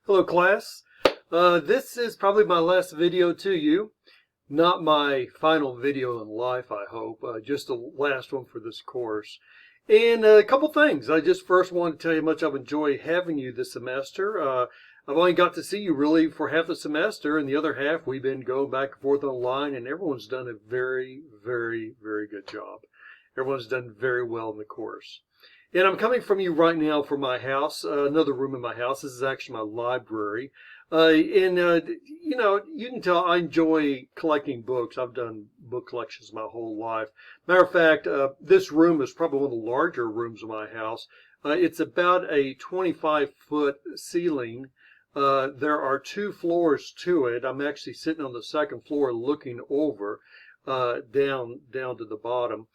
Hello class. This is probably my last video to you. Not my final video in life, I hope. Just the last one for this course. And a couple things. I just first want to tell you how much I've enjoyed having you this semester. I've only got to see you really for half the semester, and the other half we've been going back and forth online, and everyone's done a very, very, very good job. Everyone's done very well in the course. And I'm coming from you right now from my house, another room in my house. This is actually my library. You know, you can tell I enjoy collecting books. I've done book collections my whole life. Matter of fact, this room is probably one of the larger rooms of my house. It's about a 25-foot ceiling. There are 2 floors to it. I'm actually sitting on the second floor looking over down to the bottom.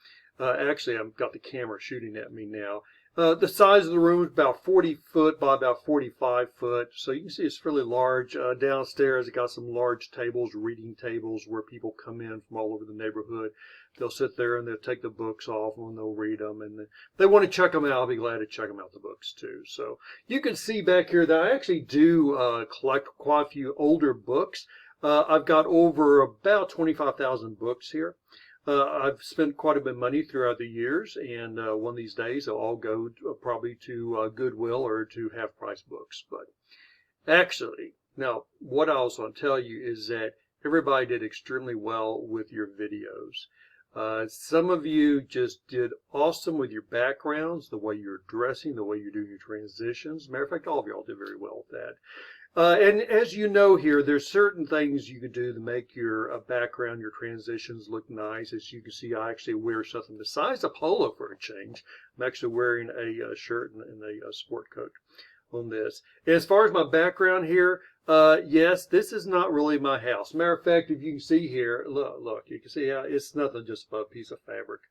Actually, I've got the camera shooting at me now. The size of the room is about 40 foot by about 45 foot. So you can see it's fairly large. Downstairs, it got some large tables, reading tables, where people come in from all over the neighborhood. They'll sit there and they'll take the books off and they'll read them. And if they want to check them out, I'll be glad to check them out, the books too. So you can see back here that I actually do collect quite a few older books. I've got over about 25,000 books here. I've spent quite a bit of money throughout the years, and one of these days they'll all go probably to Goodwill or to Half Price Books. But actually, now what I also want to tell you is that everybody did extremely well with your videos. Some of you just did awesome with your backgrounds, the way you're dressing, the way you do your transitions. Matter of fact, all of y'all did very well with that. And as you know here, there's certain things you can do to make your background, your transitions look nice. As you can see, I actually wear something besides a polo for a change. I'm actually wearing a shirt and a sport coat on this. And as far as my background here, yes, this is not really my house. Matter of fact, if you can see here, look, you can see how it's nothing, just a piece of fabric.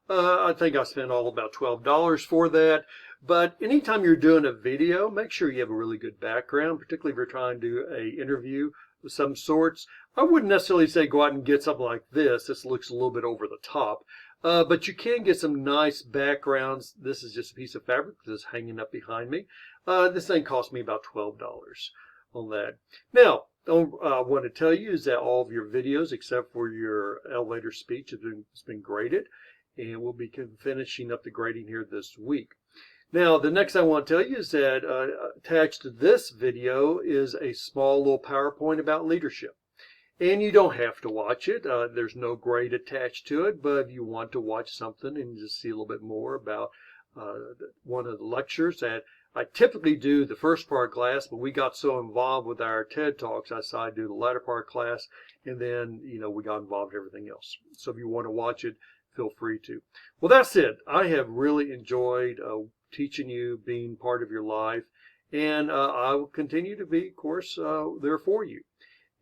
I think I spent all about $12 for that. But anytime you're doing a video, make sure you have a really good background, particularly if you're trying to do an interview of some sorts. I wouldn't necessarily say go out and get something like this. This looks a little bit over the top. But you can get some nice backgrounds. This is just a piece of fabric that's hanging up behind me. This thing cost me about $12 on that. Now, I want to tell you is that all of your videos, except for your elevator speech, has been graded. And we'll be finishing up the grading here this week. Now, the next thing I want to tell you is that attached to this video is a small little PowerPoint about leadership. And you don't have to watch it. There's no grade attached to it, but if you want to watch something and just see a little bit more about one of the lectures that I typically do the first part of class, but we got so involved with our TED Talks, I decided to do the latter part of class, and then, you know, we got involved in everything else. So if you want to watch it, feel free to. Well, that's it. I have really enjoyed teaching you, being part of your life, and I will continue to be, of course, there for you.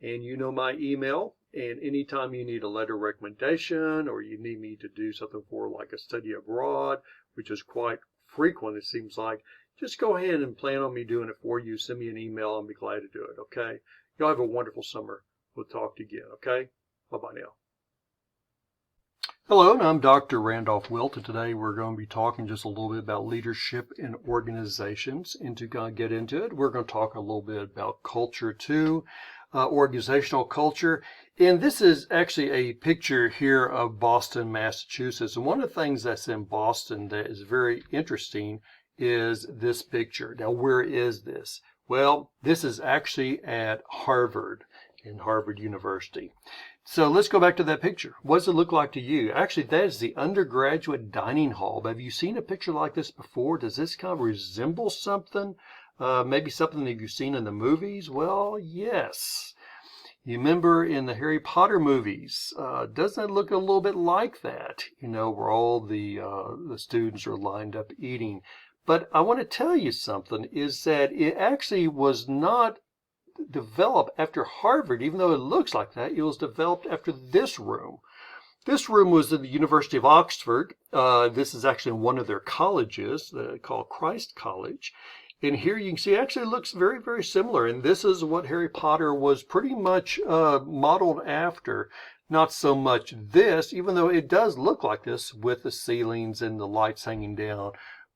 And you know my email, and anytime you need a letter of recommendation or you need me to do something for like a study abroad, which is quite frequent, it seems like, just go ahead and plan on me doing it for you. Send me an email. I'll be glad to do it, okay? Y'all have a wonderful summer. We'll talk to you again, okay? Bye-bye now. Hello, and I'm Dr. Randolph Wilt, and today we're going to be talking just a little bit about leadership in organizations. And to kind of get into it, we're going to talk a little bit about culture too, organizational culture. And this is actually a picture here of Boston, Massachusetts. And one of the things that's in Boston that is very interesting is this picture. Now, where is this? Well, this is actually at Harvard, in Harvard University. So let's go back to that picture. What does it look like to you? Actually, that is the undergraduate dining hall. Have you seen a picture like this before? Does this kind of resemble something? Maybe something that you've seen in the movies? Well, yes. You remember in the Harry Potter movies, doesn't it look a little bit like that? You know, where all the students are lined up eating. But I want to tell you something, is that it actually was not developed after Harvard, even though it looks like that. It was developed after this room. This room was at the University of Oxford. This is actually in one of their colleges called Christ College. And here you can see it actually looks very, very similar. And this is what Harry Potter was pretty much modeled after. Not so much this, even though it does look like this with the ceilings and the lights hanging down.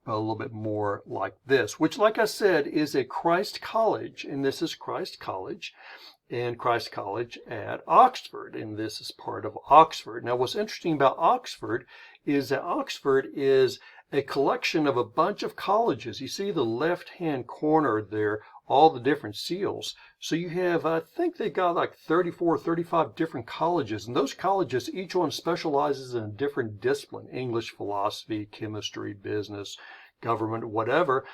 a little bit more like this, which, like I said, is a Christ College, and this is Christ College, and Christ College at Oxford, and this is part of Oxford. Now, what's interesting about Oxford is that Oxford is a collection of a bunch of colleges. You see the left-hand corner there, all the different seals. So you have, I think they got like 34, 35 different colleges, and those colleges, each one specializes in a different discipline: English, philosophy, chemistry, business, government, whatever.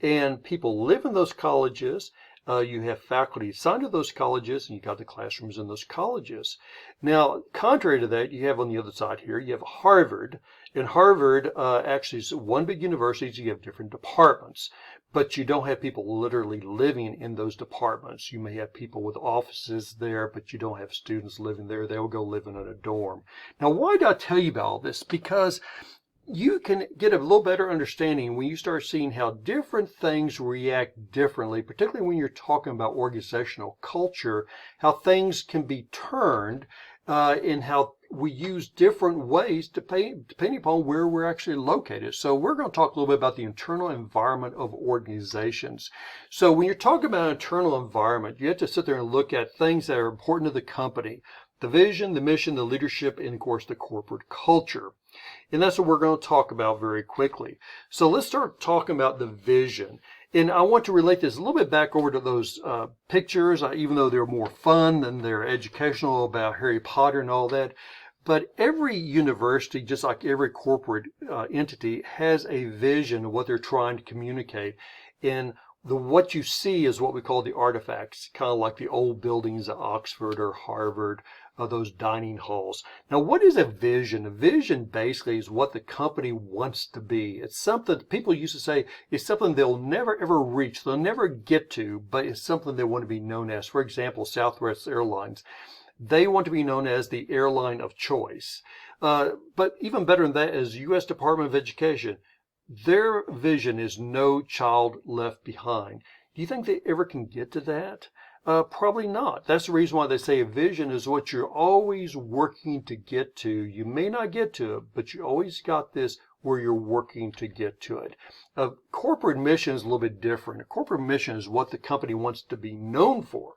And people live in those colleges. You have faculty assigned to those colleges, and you got the classrooms in those colleges. Now, contrary to that, you have on the other side here, you have Harvard. And Harvard actually is one big university. So you have different departments, but you don't have people literally living in those departments. You may have people with offices there, but you don't have students living there. They'll go live in a dorm. Now, why do I tell you about all this? Because you can get a little better understanding when you start seeing how different things react differently, particularly when you're talking about organizational culture, how things can be turned, and how we use different ways depending upon where we're actually located. So we're going to talk a little bit about the internal environment of organizations. So when you're talking about internal environment, you have to sit there and look at things that are important to the company: the vision, the mission, the leadership, and of course the corporate culture. And that's what we're going to talk about very quickly. So let's start talking about the vision. And I want to relate this a little bit back over to those pictures, even though they're more fun than they're educational about Harry Potter and all that. But every university, just like every corporate entity, has a vision of what they're trying to communicate. And what you see is what we call the artifacts, kind of like the old buildings at Oxford or Harvard, those dining halls. Now, what is a vision? A vision basically is what the company wants to be. It's something people used to say it's something they'll never ever reach, they'll never get to, but it's something they want to be known as. For example, Southwest Airlines, they want to be known as the airline of choice. But even better than that is U.S. Department of Education. Their vision is no child left behind. Do you think they ever can get to that? Probably not. That's the reason why they say a vision is what you're always working to get to. You may not get to it, but you always got this where you're working to get to it. A corporate mission is a little bit different. A corporate mission is what the company wants to be known for.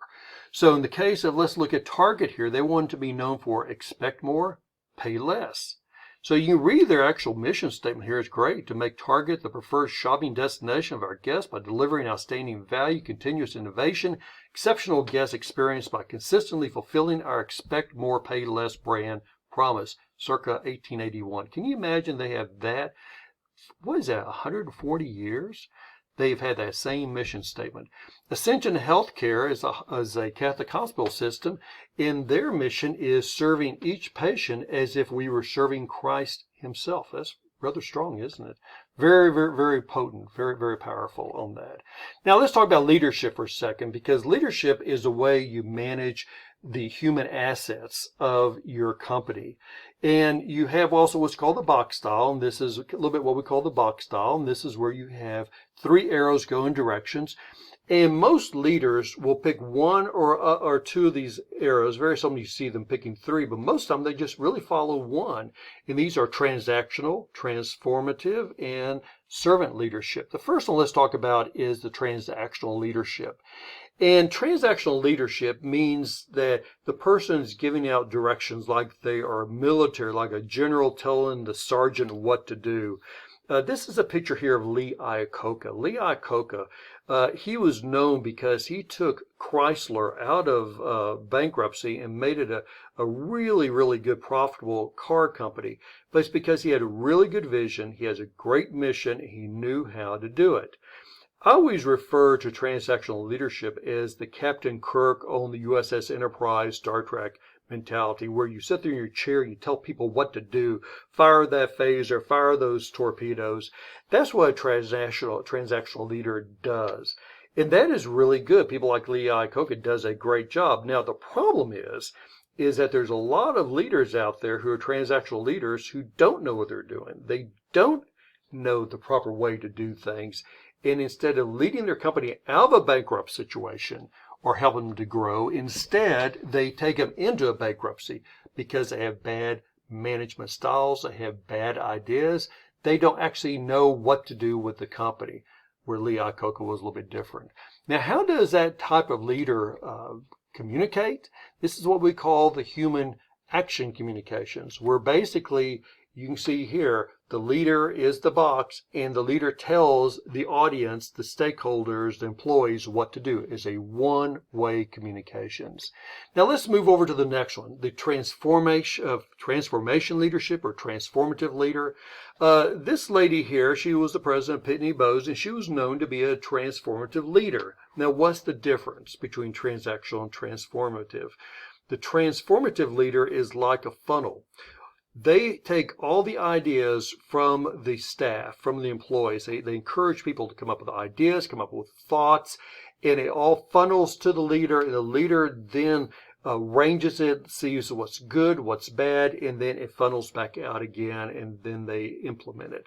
So in the case of, let's look at Target here, they want to be known for expect more, pay less. So you can read their actual mission statement here. It's great: to make Target the preferred shopping destination of our guests by delivering outstanding value, continuous innovation, exceptional guest experience by consistently fulfilling our expect more, pay less brand promise, circa 1881. Can you imagine they have that? What is that, 140 years? They've had that same mission statement. Ascension Healthcare is a Catholic hospital system, and their mission is serving each patient as if we were serving Christ himself. That's rather strong, isn't it? Very, very, very potent, very, very powerful on that. Now let's talk about leadership for a second, because leadership is the way you manage the human assets of your company. And you have also what's called the box style, and this is a little bit what we call the box style, and this is where you have 3 arrows going directions. And most leaders will pick one or two of these arrows. Very seldom you see them picking 3, but most of them they just really follow one. And these are transactional, transformative, and servant leadership. The first one let's talk about is the transactional leadership. And transactional leadership means that the person is giving out directions like they are military, like a general telling the sergeant what to do. This is a picture here of Lee Iacocca. Lee Iacocca, he was known because he took Chrysler out of bankruptcy and made it a really, really good, profitable car company. But it's because he had a really good vision, he has a great mission, and he knew how to do it. I always refer to transactional leadership as the Captain Kirk on the USS Enterprise Star Trek mentality, where you sit there in your chair and you tell people what to do. Fire that phaser, fire those torpedoes. That's what a transactional leader does. And that is really good. People like Lee Iacocca does a great job. Now, the problem is that there's a lot of leaders out there who are transactional leaders who don't know what they're doing. They don't know the proper way to do things. And instead of leading their company out of a bankrupt situation or helping them to grow, instead they take them into a bankruptcy because they have bad management styles, they have bad ideas, they don't actually know what to do with the company, where Lee Iacocca was a little bit different. Now, how does that type of leader communicate? This is what we call the human action communications, where basically you can see here the leader is the box, and the leader tells the audience, the stakeholders, the employees what to do. It's a one-way communications. Now let's move over to the next one, the transformation leadership or transformative leader. This lady here, she was the president of Pitney Bowes, and she was known to be a transformative leader. Now, what's the difference between transactional and transformative? The transformative leader is like a funnel. They take all the ideas from the staff, from the employees. They encourage people to come up with ideas, come up with thoughts, and it all funnels to the leader, and the leader then arranges it, sees what's good, what's bad, and then it funnels back out again, and then they implement it.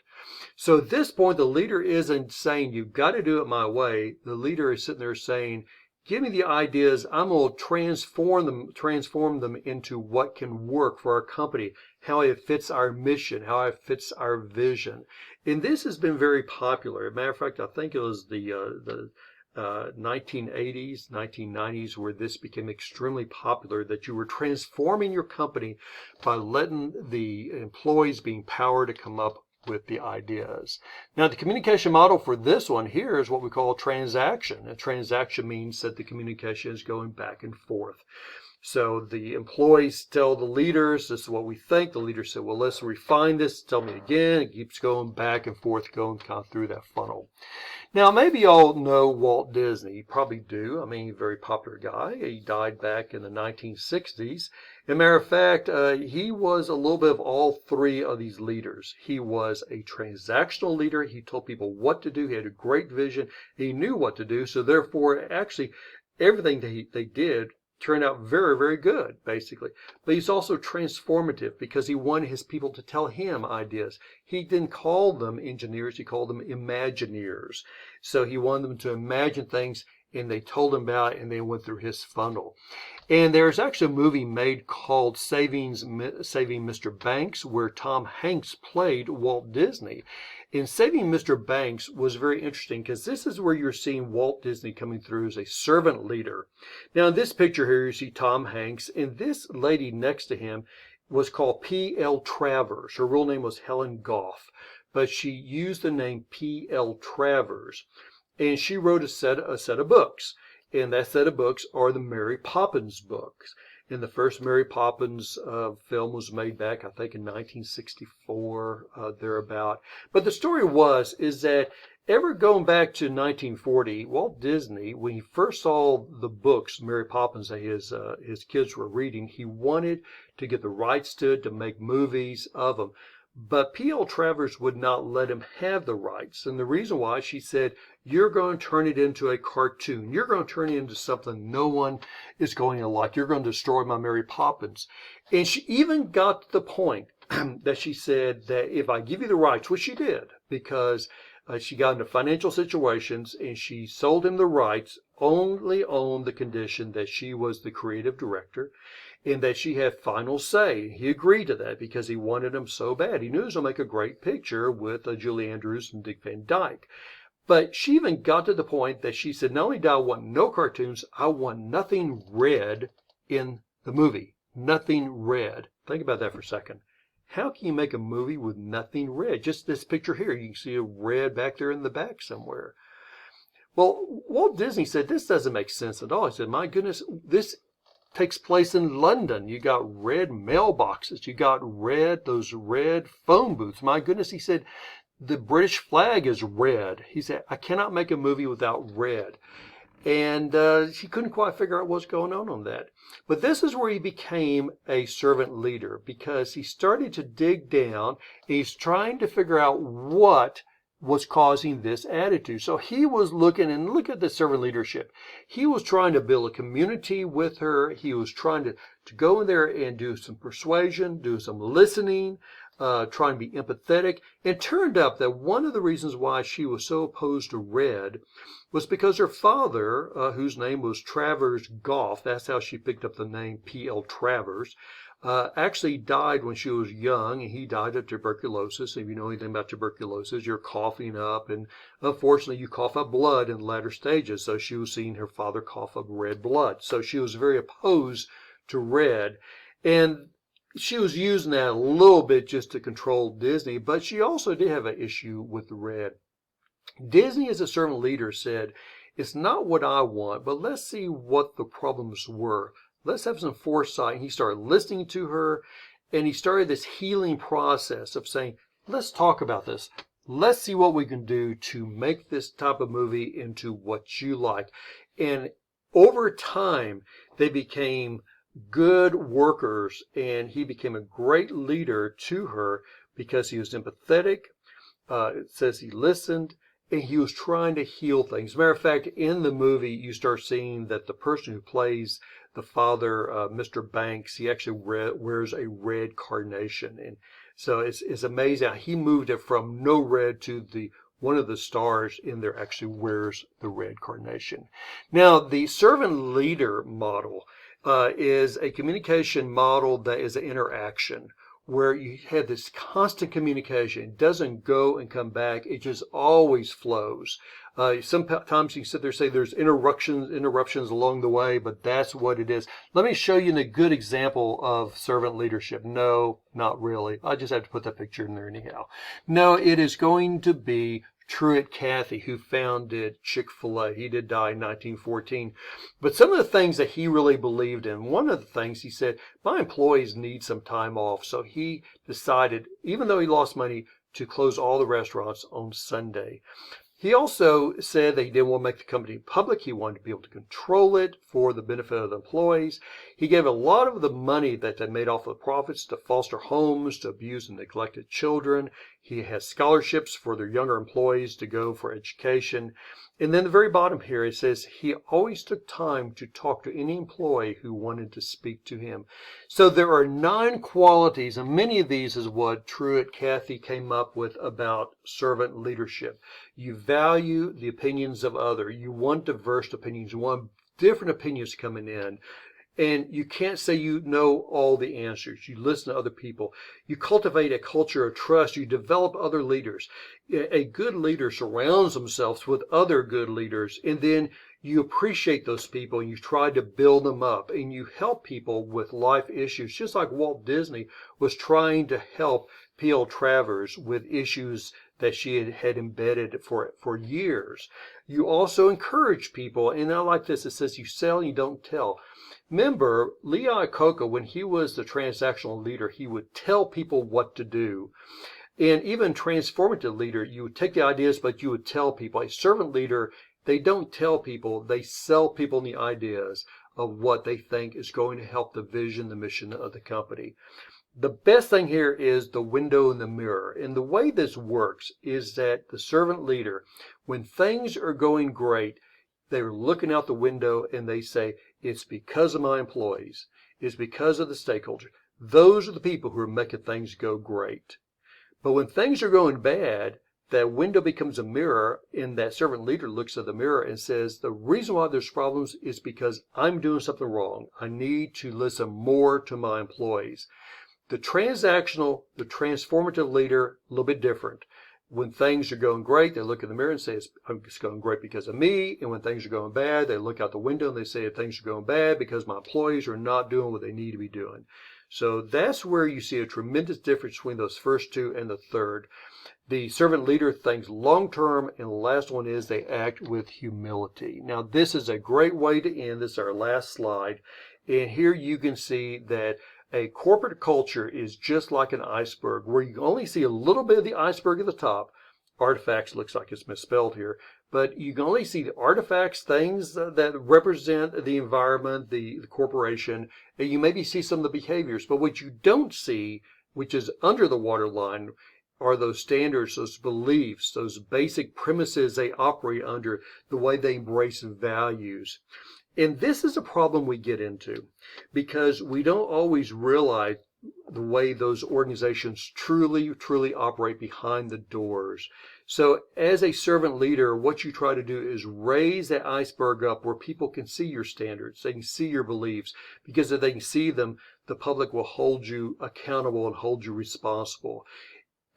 So at this point, the leader isn't saying, you've got to do it my way. The leader is sitting there saying, give me the ideas. I'm going to transform them into what can work for our company, how it fits our mission, how it fits our vision. And this has been very popular. As a matter of fact, I think it was the 1980s, 1990s, where this became extremely popular, that you were transforming your company by letting the employees be empowered to come up with the ideas. Now, the communication model for this one here is what we call a transaction. A transaction means that the communication is going back and forth. So the employees tell the leaders, this is what we think. The leaders say, well, let's refine this. Tell me again. It keeps going back and forth, going kind of through that funnel. Now, maybe you all know Walt Disney. You probably do. I mean, he's a very popular guy. He died back in the 1960s. As a matter of fact, he was a little bit of all three of these leaders. He was a transactional leader. He told people what to do. He had a great vision. He knew what to do. So therefore, actually, everything they did turned out very, very good, basically. But he's also transformative because he wanted his people to tell him ideas. He didn't call them engineers, he called them Imagineers. So he wanted them to imagine things, and they told him about it, and they went through his funnel. And there's actually a movie made called Saving Mr. Banks, where Tom Hanks played Walt Disney. And Saving Mr. Banks was very interesting because this is where you're seeing Walt Disney coming through as a servant leader. Now, in this picture here, you see Tom Hanks, and this lady next to him was called P.L. Travers. Her real name was Helen Goff, but she used the name P.L. Travers, and she wrote a set of books. And that set of books are the Mary Poppins books. And the first Mary Poppins film was made back, I think, in 1964, thereabout. But the story is that ever going back to 1940, Walt Disney, when he first saw the books, Mary Poppins, that his kids were reading, he wanted to get the rights to it, to make movies of them. But P.L. Travers would not let him have the rights. And the reason why, she said, you're going to turn it into a cartoon. You're going to turn it into something no one is going to like. You're going to destroy my Mary Poppins. And she even got to the point that she said that if I give you the rights, which she did, because she got into financial situations, and she sold him the rights only on the condition that she was the creative director and that she had final say. He agreed to that because he wanted him so bad. He knew he was going to make a great picture with Julie Andrews and Dick Van Dyke. But she even got to the point that she said, not only do I want no cartoons, I want nothing red in the movie. Nothing red. Think about that for a second. How can you make a movie with nothing red? Just this picture here, you can see a red back there in the back somewhere. Well, Walt Disney said, this doesn't make sense at all. He said, my goodness, this takes place in London. You got red mailboxes. You got those red phone booths. My goodness, he said, the British flag is red. He said, I cannot make a movie without red. And she couldn't quite figure out what's going on that. But this is where he became a servant leader, because he started to dig down, and he's trying to figure out what was causing this attitude. So he was looking, and look at the servant leadership. He was trying to build a community with her. He was trying to go in there and do some persuasion, do some listening, trying to be empathetic. It turned up that one of the reasons why she was so opposed to red was because her father, whose name was Travers Goff, that's how she picked up the name P.L. Travers, actually died when she was young, and he died of tuberculosis. If you know anything about tuberculosis, you're coughing up, and unfortunately you cough up blood in latter stages. So she was seeing her father cough up red blood. So she was very opposed to red. And she was using that a little bit just to control Disney, but she also did have an issue with the red. Disney, as a servant leader, said, it's not what I want, but let's see what the problems were. Let's have some foresight. And he started listening to her, and he started this healing process of saying, let's talk about this. Let's see what we can do to make this type of movie into what you like. And over time, they became good workers, and he became a great leader to her because he was empathetic. It says he listened, and he was trying to heal things. As a matter of fact, in the movie, you start seeing that the person who plays the father, Mr. Banks, he actually wears a red carnation. And so it's amazing how he moved it from no red to one of the stars in there actually wears the red carnation. Now, the servant leader model is a communication model that is an interaction, where you have this constant communication. It doesn't go and come back. It just always flows. Sometimes you can sit there and say there's interruptions along the way, but that's what it is. Let me show you a good example of servant leadership. No, not really. I just have to put that picture in there anyhow. No, it is going to be Truett Cathy, who founded Chick-fil-A. He did die in 1914. But some of the things that he really believed in, one of the things he said, my employees need some time off. So he decided, even though he lost money, to close all the restaurants on Sunday. He also said that he didn't want to make the company public. He wanted to be able to control it for the benefit of the employees. He gave a lot of the money that they made off of the profits to foster homes, to abused and neglected children. He has scholarships for their younger employees to go for education. And then the very bottom here, it says he always took time to talk to any employee who wanted to speak to him. So there are 9 qualities, and many of these is what Truett Cathy came up with about servant leadership. You value the opinions of others. You want diverse opinions. You want different opinions coming in. And you can't say you know all the answers. You listen to other people. You cultivate a culture of trust. You develop other leaders. A good leader surrounds themselves with other good leaders. And then you appreciate those people and you try to build them up. And you help people with life issues, just like Walt Disney was trying to help P.L. Travers with issues that she had embedded for years. You also encourage people. And I like this. It says you sell and you don't tell. Remember, Lee Iacocca, when he was the transactional leader, he would tell people what to do. And even transformative leader, you would take the ideas, but you would tell people. A servant leader, they don't tell people, they sell people the ideas of what they think is going to help the vision, the mission of the company. The best thing here is the window and the mirror. And the way this works is that the servant leader, when things are going great, they're looking out the window and they say, it's because of my employees. It's because of the stakeholders. Those are the people who are making things go great. But when things are going bad, that window becomes a mirror, and that servant leader looks at the mirror and says, the reason why there's problems is because I'm doing something wrong. I need to listen more to my employees. The transactional, the transformative leader, a little bit different. When things are going great, they look in the mirror and say, it's going great because of me. And when things are going bad, they look out the window and they say, things are going bad because my employees are not doing what they need to be doing. So that's where you see a tremendous difference between those first two and the third. The servant leader thinks long-term, and the last one is they act with humility. Now, this is a great way to end. This is our last slide. And here you can see that a corporate culture is just like an iceberg, where you only see a little bit of the iceberg at the top. Artifacts looks like it's misspelled here, but you can only see the artifacts, things that represent the environment, the corporation, and you maybe see some of the behaviors. But what you don't see, which is under the waterline, are those standards, those beliefs, those basic premises they operate under, the way they embrace values. And this is a problem we get into because we don't always realize the way those organizations truly operate behind the doors. So as a servant leader, what you try to do is raise that iceberg up where people can see your standards, they can see your beliefs, because if they can see them, the public will hold you accountable and hold you responsible.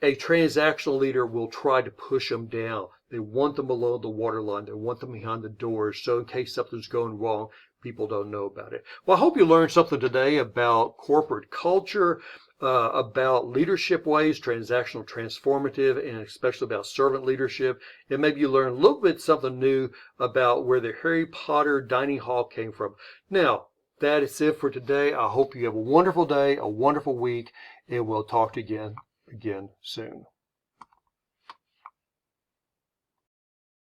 A transactional leader will try to push them down. They want them below the waterline. They want them behind the doors, so in case something's going wrong, people don't know about it. Well, I hope you learned something today about corporate culture, about leadership ways, transactional, transformative, and especially about servant leadership. And maybe you learned a little bit something new about where the Harry Potter dining hall came from. Now, that is it for today. I hope you have a wonderful day, a wonderful week, and we'll talk to you again soon.